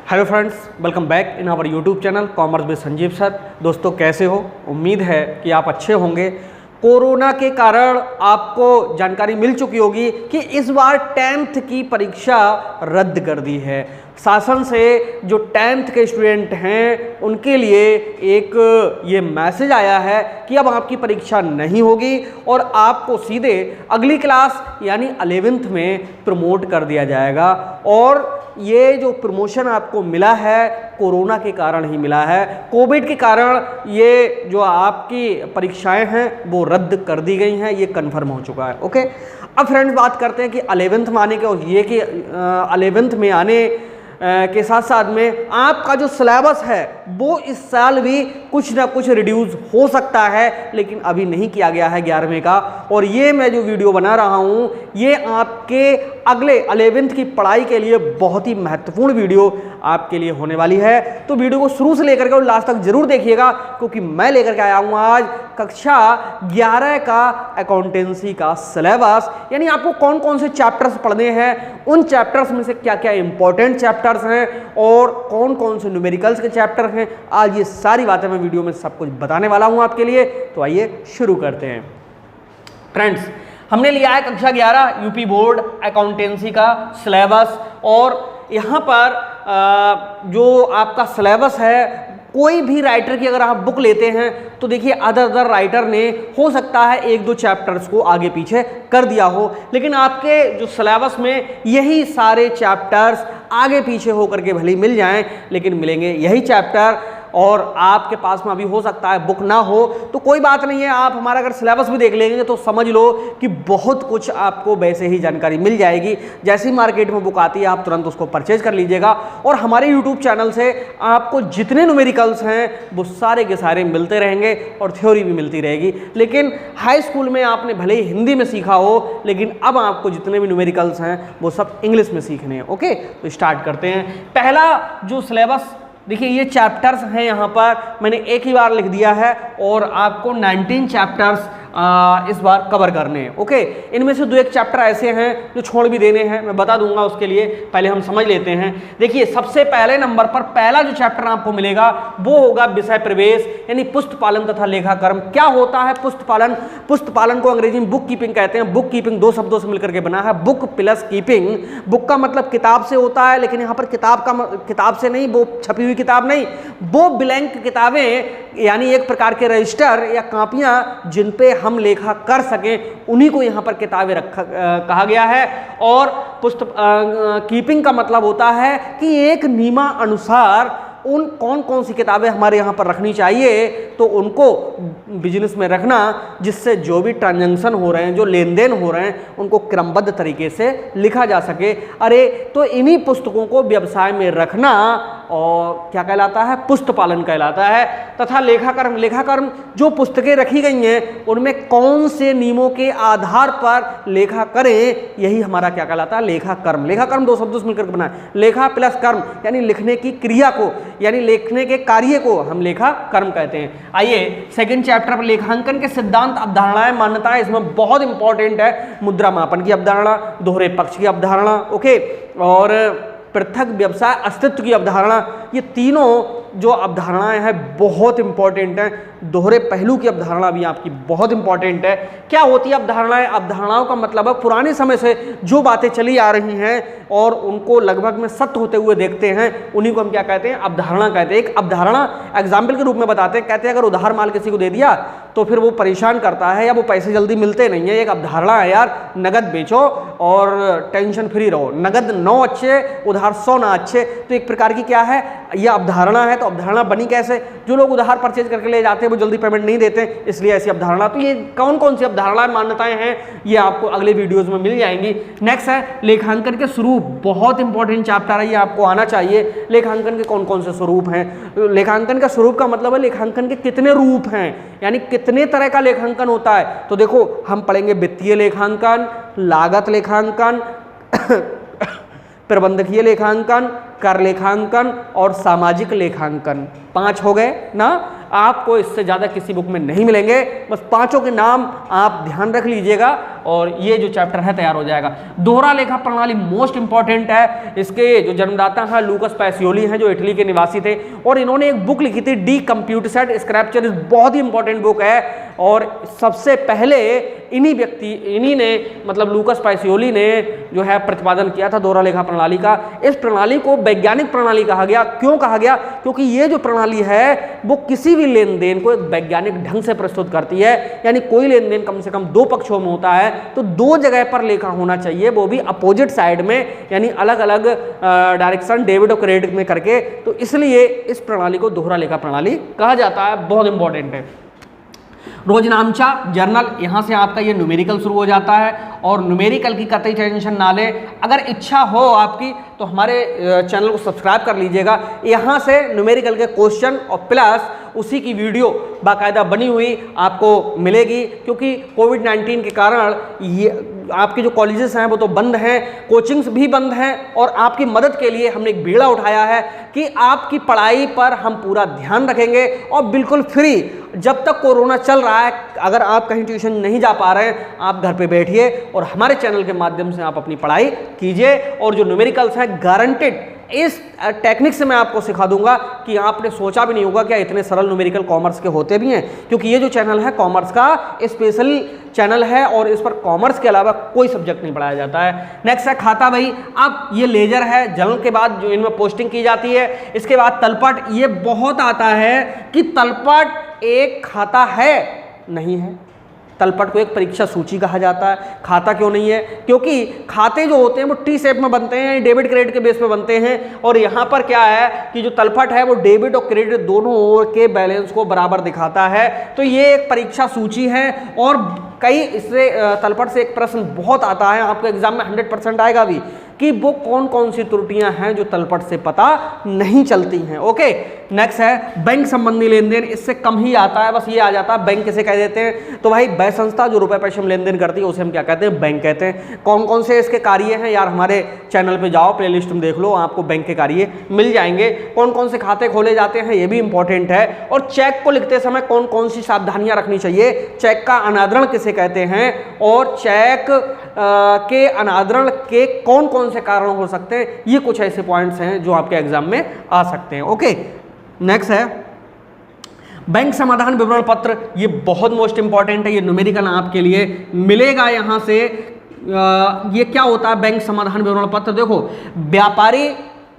Hello friends, welcome back in our YouTube channel commerce with Sanjeev sir. दोस्तों कैसे हो? उम्मीद है कि आप अच्छे होंगे। कोरोना के कारण आपको जानकारी मिल चुकी होगी कि इस बार 10th की परीक्षा रद्द कर दी है। शासन से जो 10th के स्टूडेंट हैं उनके लिए एक ये मैसेज आया है कि अब आपकी परीक्षा नहीं होगी और आपको सीधे अगली क्लास यानी 11th में प्रमोट कर दिया जाएगा। और ये जो प्रमोशन आपको मिला है कोरोना के कारण ही मिला है। कोविड के कारण ये जो आपकी परीक्षाएं हैं वो रद्द कर दी गई हैं, ये कंफर्म हो चुका है। ओके, अब फ्रेंड्स बात करते हैं कि 11th में आने के और ये कि 11th में आने के साथ साथ में आपका जो सिलेबस है वो इस साल भी कुछ ना कुछ रिड्यूस हो सकता है, लेकिन अभी नहीं किया गया है 11वीं का। और ये मैं जो वीडियो बना रहा हूँ ये आपके अगले 11th की पढ़ाई के लिए बहुत ही महत्वपूर्ण वीडियो आपके लिए होने वाली है। तो वीडियो को शुरू से लेकर के और लास्ट तक जरूर देखिएगा, क्योंकि मैं लेकर के आया हूँ आज कक्षा 11 का अकाउंटेंसी का सिलेबस, यानी आपको कौन कौन से चैप्टर्स पढ़ने हैं, उन चैप्टर्स में से क्या क्या इंपॉर्टेंट चैप्टर्स हैं और कौन कौन से न्यूमेरिकल्स के चैप्टर हैं। आज ये सारी बातें मैं वीडियो में सब कुछ बताने वाला हूँ आपके लिए। तो आइए शुरू करते हैं। फ्रेंड्स, हमने लिया है कक्षा 11 यूपी बोर्ड अकाउंटेंसी का सिलेबस, और यहाँ पर जो आपका सिलेबस है कोई भी राइटर की अगर आप बुक लेते हैं तो देखिए अदर राइटर ने हो सकता है एक दो चैप्टर्स को आगे पीछे कर दिया हो, लेकिन आपके जो सिलेबस में यही सारे चैप्टर्स आगे पीछे होकर के भले मिल जाएं, लेकिन मिलेंगे यही चैप्टर। और आपके पास में अभी हो सकता है बुक ना हो तो कोई बात नहीं है, आप हमारा अगर सिलेबस भी देख लेंगे तो समझ लो कि बहुत कुछ आपको वैसे ही जानकारी मिल जाएगी। जैसी मार्केट में बुक आती है आप तुरंत उसको परचेज कर लीजिएगा। और हमारे यूट्यूब चैनल से आपको जितने न्यूमेरिकल्स हैं वो सारे के सारे मिलते रहेंगे और थ्योरी भी मिलती रहेगी। लेकिन हाई स्कूल में आपने भले ही हिंदी में सीखा हो, लेकिन अब आपको जितने भी न्यूमेरिकल्स हैं वो सब इंग्लिश में सीखने हैं। ओके, तो स्टार्ट करते हैं। पहला जो सिलेबस देखिए, ये चैप्टर्स हैं, यहाँ पर मैंने एक ही बार लिख दिया है और आपको 19 चैप्टर्स इस बार कवर करने हैं। ओके, इनमें से दो एक चैप्टर ऐसे हैं जो छोड़ भी देने हैं, मैं बता दूंगा। उसके लिए पहले हम समझ लेते हैं। देखिए, सबसे पहले नंबर पर पहला जो चैप्टर आपको मिलेगा वो होगा विषय प्रवेश, यानी पुस्त पालन तथा लेखाकर्म। क्या होता है पुस्त पालन? पुस्त पालन को अंग्रेजी में बुक कीपिंग कहते हैं। बुक कीपिंग दो शब्दों से मिलकर के बना है, बुक प्लस कीपिंग। बुक का मतलब किताब से होता है, लेकिन यहाँ पर किताब से नहीं, वो छपी हुई किताब नहीं, वो ब्लैंक किताबें, यानी एक प्रकार के रजिस्टर या कापियां जिन पे हम लेखा कर सकें, उन्हीं को यहाँ पर किताबें कहा गया है। और पुस्तक कीपिंग का मतलब होता है कि एक नियमानुसार उन कौन कौन सी किताबें हमारे यहाँ पर रखनी चाहिए, तो उनको बिजनेस में रखना, जिससे जो भी ट्रांजैक्शन हो रहे हैं, जो लेन देन हो रहे हैं, उनको क्रमबद्ध तरीके से लिखा जा सके। अरे तो इन्हीं पुस्तकों को व्यवसाय में रखना और क्या कहलाता है? पुस्त पालन कहलाता है। तथा लेखाकर्म, लेखाकर्म जो पुस्तकें रखी गई हैं उनमें कौन से नियमों के आधार पर लेखा करें, यही हमारा क्या कहलाता है? लेखाकर्म। लेखाकर्म दो शब्दों से मिलकर बना है, लेखा प्लस कर्म, यानी लिखने की क्रिया को, यानी लिखने के कार्य को हम लेखाकर्म कहते हैं। आइए सेकंड चैप्टर पर लेखांकन के सिद्धांत, अवधारणाएं, मान्यताएं। इसमें बहुत इंपॉर्टेंट है मुद्रा मापन की अवधारणा, दोहरे पक्ष की अवधारणा, ओके, और पृथक व्यवसाय अस्तित्व की अवधारणा। ये तीनों जो अवधारणाएं हैं बहुत इंपॉर्टेंट हैं। दोहरे पहलू की अवधारणा भी आपकी बहुत इंपॉर्टेंट है। क्या होती है अवधारणाएं? अवधारणाओं का मतलब है पुराने समय से जो बातें चली आ रही हैं और उनको लगभग में सत्य होते हुए देखते हैं, उन्हीं को हम क्या कहते हैं? अवधारणा कहते हैं। एक अवधारणा एग्जाम्पल के रूप में बताते हैं, कहते हैं अगर उधार माल किसी को दे दिया तो फिर वो परेशान करता है या वो पैसे जल्दी मिलते नहीं है। एक अवधारणा है यार, नगद बेचो और टेंशन फ्री रहो, नगद 9 अच्छे उधार 100 ना अच्छे। तो एक प्रकार की क्या है, यह अवधारणा है। तो अवधारणा बनी कैसे? जो लोग उधार परचेज करके ले जाते हैं वो जल्दी पेमेंट नहीं देते, इसलिए ऐसी अवधारणा। तो ये कौन कौन सी अवधारणाएं, मान्यताएं हैं, ये आपको अगले वीडियोस में मिल जाएंगी। नेक्स्ट है लेखांकन के स्वरूप, बहुत इंपॉर्टेंट चैप्टर है, ये आपको आना चाहिए। लेखांकन के कौन कौन से स्वरूप हैं? लेखांकन का स्वरूप का मतलब है लेखांकन के कितने रूप हैं, यानी कितने तरह का लेखांकन होता है। तो देखो, हम पढ़ेंगे वित्तीय लेखांकन, लागत लेखांकन, प्रबंधकीय लेखांकन, कर लेखांकन और सामाजिक लेखांकन। 5 हो गए ना। आपको इससे ज़्यादा किसी बुक में नहीं मिलेंगे, बस 5 के नाम आप ध्यान रख लीजिएगा और ये जो चैप्टर है तैयार हो जाएगा। दोहरा लेखा प्रणाली मोस्ट इंपॉर्टेंट है। इसके जो जन्मदाता हैं लूकस पैसियोली हैं, जो इटली के निवासी थे, और इन्होंने एक बुक लिखी थी डी कंप्यूटेड स्क्रैप्चर, बहुत ही इंपॉर्टेंट बुक है। और सबसे पहले इन्हीं ने मतलब लूकस पैसियोली ने जो है प्रतिपादन किया था दोहरा लेखा प्रणाली का। इस प्रणाली को वैज्ञानिक प्रणाली कहा गया। क्यों कहा गया? क्योंकि ये जो प्रणाली है वो किसी भी लेन देन को एक वैज्ञानिक ढंग से प्रस्तुत करती है। यानी कोई लेन देन कम से कम दो पक्षों में होता है तो दो जगह पर लेखा होना चाहिए, वो भी अपोजिट साइड में, यानी अलग अलग डायरेक्शन डेबिट और क्रेडिट में करके। तो इसलिए इस प्रणाली को दोहरा लेखा प्रणाली कहा जाता है। बहुत इंपॉर्टेंट है। रोजनामचा जर्नल, यहाँ से आपका ये न्यूमेरिकल शुरू हो जाता है और न्यूमेरिकल की कतई टेंशन ना ले। अगर इच्छा हो आपकी तो हमारे चैनल को सब्सक्राइब कर लीजिएगा। यहाँ से न्यूमेरिकल के क्वेश्चन और प्लस उसी की वीडियो बाकायदा बनी हुई आपको मिलेगी, क्योंकि कोविड-19 के कारण ये आपके जो कॉलेजेस हैं वो तो बंद हैं, कोचिंग्स भी बंद हैं, और आपकी मदद के लिए हमने एक बीड़ा उठाया है कि आपकी पढ़ाई पर हम पूरा ध्यान रखेंगे और बिल्कुल फ्री। जब तक कोरोना चल रहा है, अगर आप कहीं ट्यूशन नहीं जा पा रहे हैं, आप घर पे बैठिए और हमारे चैनल के माध्यम से आप अपनी पढ़ाई कीजिए। और जो न्यूमेरिकल्स हैं गारंटेड इस टेक्निक से मैं आपको सिखा दूंगा कि आपने सोचा भी नहीं होगा क्या इतने सरल न्यूमेरिकल कॉमर्स के होते भी हैं, क्योंकि ये जो चैनल है कॉमर्स का स्पेशल चैनल है और इस पर कॉमर्स के अलावा कोई सब्जेक्ट नहीं पढ़ाया जाता है। नेक्स्ट है खाता बही। अब ये लेजर है, जर्नल के बाद जो इनमें पोस्टिंग की जाती है। इसके बाद तलपट, ये बहुत आता है कि तलपट एक खाता है, नहीं है। तलपट को एक परीक्षा सूची कहा जाता है। खाता क्यों नहीं है? क्योंकि खाते जो होते हैं वो टी शेप में बनते हैं, डेबिट क्रेडिट के बेस पे बनते हैं, और यहाँ पर क्या है कि जो तलपट है वो डेबिट और क्रेडिट दोनों ओर के बैलेंस को बराबर दिखाता है। तो ये एक परीक्षा सूची है और कई इससे तलपट से एक प्रश्न बहुत आता है, आपको एग्जाम में 100% आएगा भी, कि वो कौन कौन सी त्रुटियां हैं जो तलपट से पता नहीं चलती हैं। ओके, नेक्स्ट है बैंक संबंधी लेन देन। इससे कम ही आता है, बस ये आ जाता है बैंक किसे कह देते हैं। तो भाई वह संस्था जो रुपए पैसे में लेन देन करती है उसे हम क्या कहते हैं? बैंक कहते हैं। कौन कौन से इसके कार्य हैं यार, हमारे चैनल पे जाओ, प्ले लिस्ट में देख लो, आपको बैंक के कार्य मिल जाएंगे। कौन कौन से खाते खोले जाते हैं ये भी इंपॉर्टेंट है। और चेक को लिखते समय कौन कौन सी सावधानियां रखनी चाहिए, चेक का अनादरण किसे कहते हैं, और चेक के अनादरण के कौन कौन से कारण हो सकते हैं, ये कुछ ऐसे पॉइंट्स हैं जो आपके एग्जाम में आ सकते हैं। ओके, नेक्स्ट है बैंक समाधान विवरण पत्र। ये बहुत मोस्ट इंपॉर्टेंट है, ये न्यूमेरिकल आपके लिए मिलेगा यहाँ से। ये क्या होता है बैंक समाधान विवरण पत्र? देखो, व्यापारी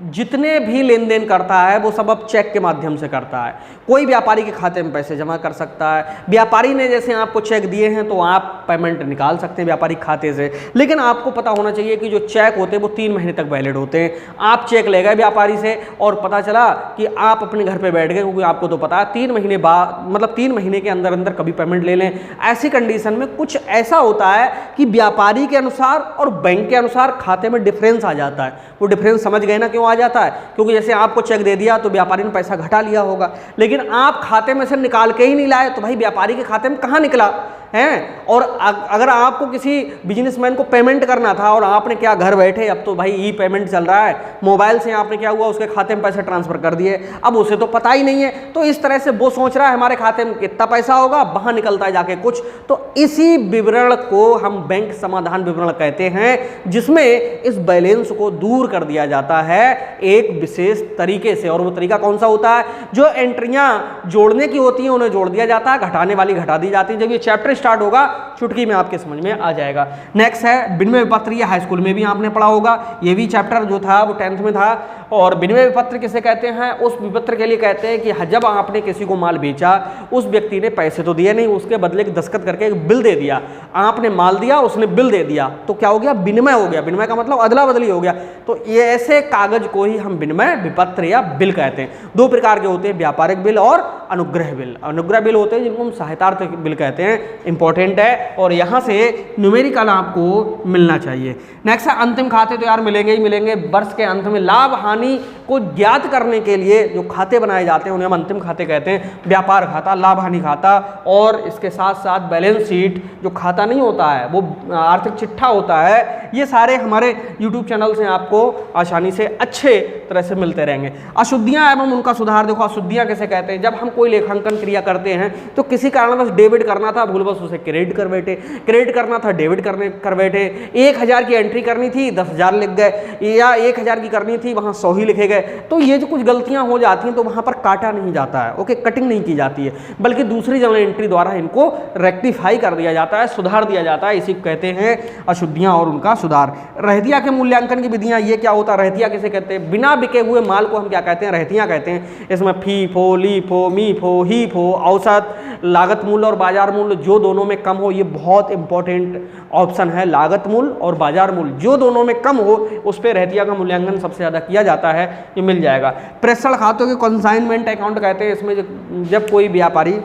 जितने भी लेन देन करता है वो सब अब चेक के माध्यम से करता है। कोई व्यापारी के खाते में पैसे जमा कर सकता है। व्यापारी ने जैसे आपको चेक दिए हैं तो आप पेमेंट निकाल सकते हैं व्यापारी खाते से, लेकिन आपको पता होना चाहिए कि जो चेक होते हैं वो 3 महीने तक वैलिड होते हैं। आप चेक ले गए व्यापारी से और पता चला कि आप अपने घर पे बैठ गए, क्योंकि आपको तो पता है 3 महीने बाद, मतलब 3 महीने के अंदर अंदर कभी पेमेंट ले लें। ऐसी कंडीशन में कुछ ऐसा होता है कि व्यापारी के अनुसार और बैंक के अनुसार खाते में डिफरेंस आ जाता है। वो डिफरेंस समझ गए ना क्यों आ जाता है? क्योंकि जैसे आपको चेक दे दिया तो व्यापारी ने पैसा घटा लिया होगा, लेकिन आप खाते में से निकाल के ही नहीं लाए, तो भाई व्यापारी के खाते में कहाँ निकला हैं? और अगर आपको किसी बिजनेसमैन को पेमेंट करना था और आपने क्या घर बैठे, अब तो भाई ई पेमेंट चल रहा है, मोबाइल से आपने क्या हुआ उसके खाते में पैसे ट्रांसफर कर दिए, अब उसे तो पता ही नहीं है। तो इस तरह से वो सोच रहा है हमारे खाते में कितना पैसा होगा, वहां निकलता है जाके कुछ। तो इसी विवरण को हम बैंक समाधान विवरण कहते हैं, जिसमें इस बैलेंस को दूर कर दिया जाता है एक विशेष तरीके से। और वो तरीका कौन सा होता है? जो एंट्रियां जोड़ने की होती हैं उन्हें जोड़ दिया जाता है, घटाने वाली घटा दी जाती है। जब ये चैप्टर स्टार्ट होगा चुटकी में आपके समझ में आ जाएगा। नेक्स्ट है विनिमय विपत्र। ये हाई स्कूल में भी आपने पढ़ा होगा, ये भी चैप्टर जो था वो 10th में था। और विनिमय विपत्र किसे कहते हैं? उस विपत्र के लिए कहते हैं कि जब आपने किसी को माल बेचा, उस व्यक्ति ने पैसे तो दिए नहीं, उसके बदले दस्तखत करके एक बिल दे दिया। आपने माल दिया, उसने बिल दे दिया, तो क्या हो गया? विनिमय हो गया। विनिमय का मतलब अदला बदली हो गया। तो ये ऐसे कागज को ही हम विनिमय विपत्र या बिल कहते हैं। 2 प्रकार के होते हैं, व्यापारिक बिल और अनुग्रह बिल। अनुग्रह बिल होते हैं जिनको हम सहायतार्थ बिल कहते हैं। इंपॉर्टेंट है और यहाँ से न्यूमेरिकल आपको मिलना चाहिए। नेक्स्ट है अंतिम खाते। तो यार मिलेंगे ही मिलेंगे। वर्ष के अंत में लाभ हानि को ज्ञात करने के लिए जो खाते बनाए जाते हैं उन्हें हम अंतिम खाते कहते हैं। व्यापार खाता, लाभ हानि खाता, और इसके साथ साथ बैलेंस शीट, जो खाता नहीं होता है, वो आर्थिक चिट्ठा होता है। ये सारे हमारे यूट्यूब चैनल से आपको आसानी से अच्छे तरह से मिलते रहेंगे। अशुद्धियां एवं उनका सुधार, देखो अशुद्धियां किसे कहते हैं? जब हम कोई लेखांकन क्रिया करते हैं तो किसी कारणवश डेबिट करना था, भूलवश उसे क्रेडिट कर बैठे, क्रेडिट करना था डेबिट कर बैठे, 1000 की एंट्री करनी थी 10,000 लिख गए, या 1000 की करनी थी वहां 100 ही लिखे गए। तो ये जो कुछ गलतियां हो जाती हैं तो वहां पर काटा नहीं जाता है, ओके, कटिंग नहीं की जाती है, बल्कि दूसरी जर्नल एंट्री द्वारा इनको रेक्टिफाई कर दिया जाता है, सुधार दिया जाता है। इसी को कहते हैं अशुद्धियां और उनका सुधार। रहतिया के मूल्यांकन की विधियां, ये क्या होता है? रहतिया किसे कहते हैं? बिना बिके हुए माल को हम क्या कहते हैं? रहतियां कहते हैं। इसमें फीफो, लीफो, मीफो, हीफो, औसत, लागत मूल्य और बाजार मूल्य जो दोनों में कम हो, ये बहुत इंपॉर्टेंट ऑप्शन है। लागत मूल्य और बाजार मूल्य जो दोनों में कम हो, उस पर रहतिया का मूल्यांकन सबसे ज़्यादा किया जाता है, ये मिल जाएगा। प्रेषण खातों के कंसाइनमेंट अकाउंट कहते हैं। इसमें जब कोई व्यापारी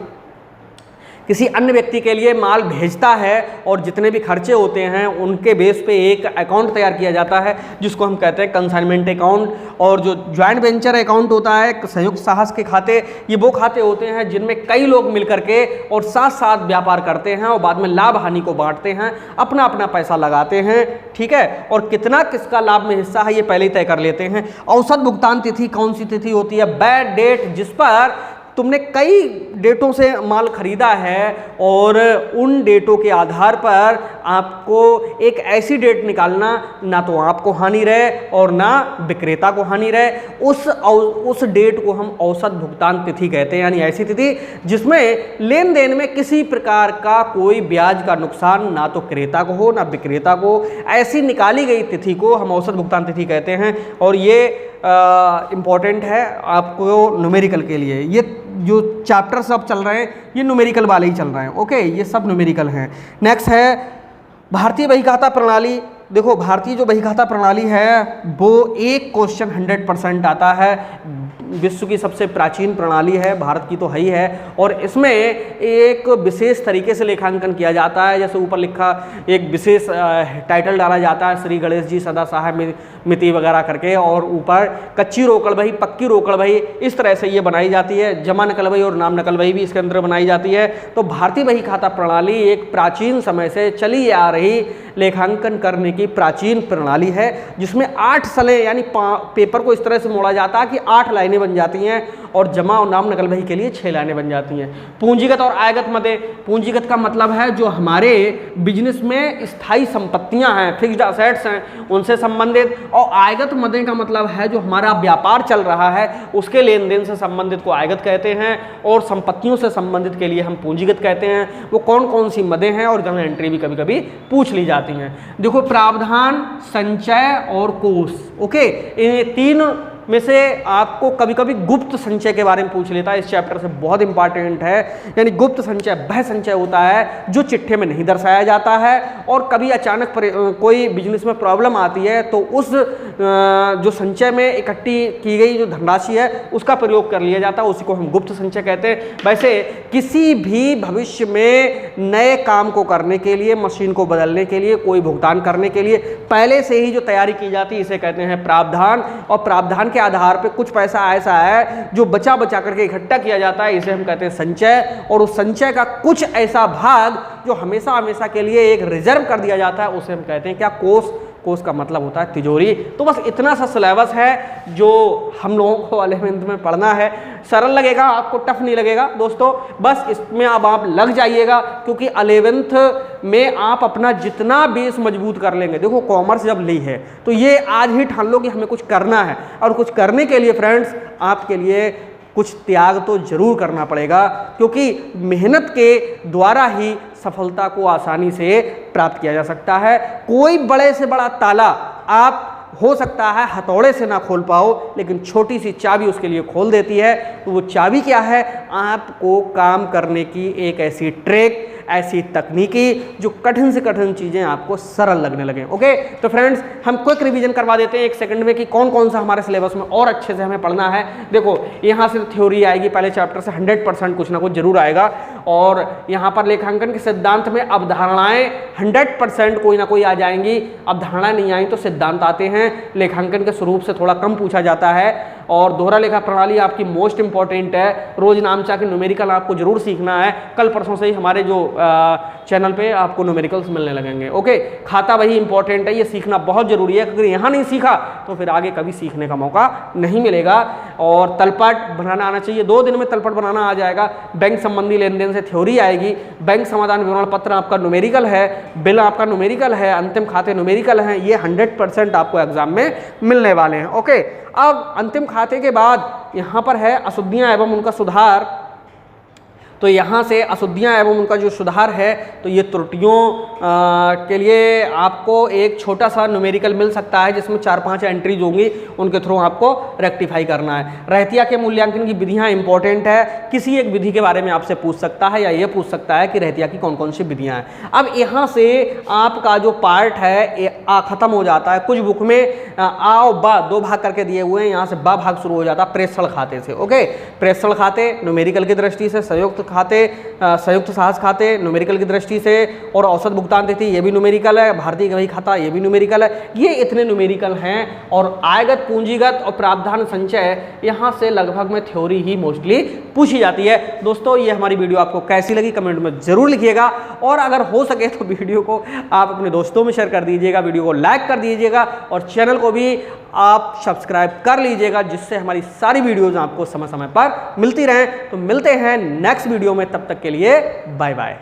किसी अन्य व्यक्ति के लिए माल भेजता है और जितने भी खर्चे होते हैं उनके बेस पे एक अकाउंट तैयार किया जाता है, जिसको हम कहते हैं कंसाइनमेंट अकाउंट। और जो ज्वाइंट वेंचर अकाउंट होता है, संयुक्त साहस के खाते, ये वो खाते होते हैं जिनमें कई लोग मिलकर के और साथ साथ व्यापार करते हैं और बाद में लाभ हानि को बांटते हैं, अपना अपना पैसा लगाते हैं, ठीक है। और कितना किसका लाभ में हिस्सा है ये पहले ही तय कर लेते हैं। औसत भुगतान तिथि कौन सी तिथि होती है? बैड डेट, जिस पर तुमने कई डेटों से माल खरीदा है और उन डेटों के आधार पर आपको एक ऐसी डेट निकालना, ना तो आपको हानि रहे और ना विक्रेता को हानि रहे, उस डेट को हम औसत भुगतान तिथि कहते हैं। यानी ऐसी तिथि जिसमें लेन देन में किसी प्रकार का कोई ब्याज का नुकसान ना तो क्रेता को हो ना विक्रेता को, ऐसी निकाली गई तिथि को हम औसत भुगतान तिथि कहते हैं। और ये इम्पॉर्टेंट है आपको न्यूमेरिकल के लिए। ये जो चैप्टर सब चल रहे हैं ये न्यूमेरिकल वाले ही चल रहे हैं, ओके, ये सब न्यूमेरिकल हैं। नेक्स्ट है भारतीय बहीखाता प्रणाली। देखो भारतीय जो बहीखाता प्रणाली है वो एक क्वेश्चन 100% आता है। विश्व की सबसे प्राचीन प्रणाली है, भारत की तो है ही है, और इसमें एक विशेष तरीके से लेखांकन किया जाता है। जैसे ऊपर लिखा एक विशेष टाइटल डाला जाता है, श्री गणेश जी सदा सहाय मिति वगैरह करके, और ऊपर कच्ची रोकड़ बही, पक्की रोकड़ बही, इस तरह से ये बनाई जाती है। जमा नकल बही और नाम नकल बही भी इसके अंदर बनाई जाती है। तो भारतीय बही खाता प्रणाली एक प्राचीन समय से चली आ रही लेखांकन करने की प्राचीन प्रणाली है, जिसमें 8 सले यानी पेपर को इस तरह से मोड़ा जाता है कि 8 लाइनें बन जाती हैं और जमा और नाम नकल बही के लिए 6 लाइनें बन जाती हैं। पूंजीगत और आयगत मदे, पूंजीगत का मतलब है जो हमारे बिजनेस में स्थायी संपत्तियां हैं, फिक्स्ड असेट्स हैं, उनसे संबंधित। और आयगत मदे का मतलब है जो हमारा व्यापार चल रहा है उसके लेन देन से संबंधित को आयगत कहते हैं, और संपत्तियों से संबंधित के लिए हम पूंजीगत कहते हैं। वो कौन कौन सी मदें हैं और जर्नल एंट्री भी कभी कभी पूछ ली जाती हैं। देखो प्रावधान, संचय और कोष, ओके, इन 3 में से आपको कभी कभी गुप्त संचय के बारे में पूछ लेता है। इस चैप्टर से बहुत इंपॉर्टेंट है। यानी गुप्त संचय वह संचय होता है जो चिट्ठे में नहीं दर्शाया जाता है, और कभी अचानक कोई बिजनेस में प्रॉब्लम आती है तो उस जो संचय में इकट्ठी की गई जो धनराशि है उसका प्रयोग कर लिया जाता है, उसी को हम गुप्त संचय कहते हैं। वैसे किसी भी भविष्य में नए काम को करने के लिए, मशीन को बदलने के लिए, कोई भुगतान करने के लिए पहले से ही जो तैयारी की जाती है इसे कहते हैं प्रावधान। और प्रावधान के आधार पे कुछ पैसा ऐसा है जो बचा बचा करके इकट्ठा किया जाता है, इसे हम कहते हैं संचय। और उस संचय का कुछ ऐसा भाग जो हमेशा हमेशा के लिए एक रिजर्व कर दिया जाता है उसे हम कहते हैं क्या? कोष। कोष का मतलब होता है तिजोरी। तो बस इतना सा सिलेबस है जो हम लोगों को 11वीं में पढ़ना है। सरल लगेगा आपको, टफ नहीं लगेगा दोस्तों, बस इसमें अब आप लग जाइएगा, क्योंकि 11वीं में आप अपना जितना बेस मजबूत कर लेंगे। देखो कॉमर्स जब ली है तो ये आज ही ठान लो कि हमें कुछ करना है, और कुछ करने के लिए फ्रेंड्स आपके लिए कुछ त्याग तो जरूर करना पड़ेगा, क्योंकि मेहनत के द्वारा ही सफलता को आसानी से प्राप्त किया जा सकता है। कोई बड़े से बड़ा ताला आप हो सकता है हथौड़े से ना खोल पाओ, लेकिन छोटी सी चाबी उसके लिए खोल देती है। तो वो चाबी क्या है? आपको काम करने की एक ऐसी ट्रिक, ऐसी तकनीकी जो कठिन से कठिन चीजें आपको सरल लगने लगे। ओके, तो फ्रेंड्स हम क्विक रिवीजन करवा देते हैं 1 सेकंड में कि कौन कौन सा हमारे सिलेबस में और अच्छे से हमें पढ़ना है। देखो यहाँ से थ्योरी आएगी, पहले चैप्टर से 100% कुछ ना कुछ जरूर आएगा, और यहाँ पर लेखांकन के सिद्धांत में अवधारणाएं 100% कोई ना कोई आ जाएंगी। अवधारणाएं नहीं आई तो सिद्धांत आते हैं। लेखांकन के स्वरूप से थोड़ा कम पूछा जाता है, और दोहरा लेखा प्रणाली आपकी मोस्ट इंपॉर्टेंट है। रोज नामचा के न्यूमेरिकल आपको जरूर सीखना है। कल परसों से ही हमारे जो चैनल पे आपको न्यूमेरिकल्स मिलने लगेंगे। ओके, खाता वही इंपॉर्टेंट है, ये सीखना बहुत जरूरी है। अगर यहाँ नहीं सीखा तो फिर आगे कभी सीखने का मौका नहीं मिलेगा। और तलपट बनाना आना चाहिए, 2 दिन में तलपट बनाना आ जाएगा। बैंक संबंधी लेन देन से थ्योरी आएगी। बैंक समाधान विवरण पत्र आपका न्यूमेरिकल है, बिल आपका न्यूमेरिकल है, अंतिम खाते न्यूमेरिकल हैं। ये 100% आपको एग्जाम में मिलने वाले हैं। ओके, अब अंतिम खाते के बाद यहाँ पर है अशुद्धियाँ एवं उनका सुधार। तो यहाँ से अशुद्धियाँ एवं उनका जो सुधार है, तो ये त्रुटियों के लिए आपको एक छोटा सा न्यूमेरिकल मिल सकता है जिसमें 4-5 एंट्रीज होंगी, उनके थ्रू आपको रेक्टिफाई करना है। रहतिया के मूल्यांकन की विधियाँ इंपॉर्टेंट है। किसी एक विधि के बारे में आपसे पूछ सकता है या ये पूछ सकता है कि रहतिया की कौन कौन सी विधियाँ हैं। अब यहाँ से आपका जो पार्ट है खत्म हो जाता है। कुछ बुक में आ और बा 2 भाग करके दिए हुए हैं, यहाँ से बा भाग शुरू हो जाता है प्रेषण खाते से। ओके, प्रेषण खाते न्यूमेरिकल की दृष्टि से, संयुक्त खाते, संयुक्त साहस खाते न्यूमेरिकल की दृष्टि से, और औसत भुगतान तिथि ये भी न्यूमेरिकल है, भारतीय गवाही खाता ये भी न्यूमेरिकल है। ये इतने न्यूमेरिकल हैं। और आयगत, पूंजीगत और प्रावधान संचय, यहाँ से लगभग में थ्योरी ही मोस्टली पूछी जाती है। दोस्तों, ये हमारी वीडियो आपको कैसी लगी कमेंट में जरूर लिखिएगा, और अगर हो सके तो वीडियो को आप अपने दोस्तों में शेयर कर दीजिएगा, वीडियो को लाइक कर दीजिएगा, और चैनल को भी आप सब्सक्राइब कर लीजिएगा, जिससे हमारी सारी वीडियोज़ आपको समय समय पर मिलती रहें। तो मिलते हैं नेक्स्ट वीडियो में, तब तक के लिए बाय बाय।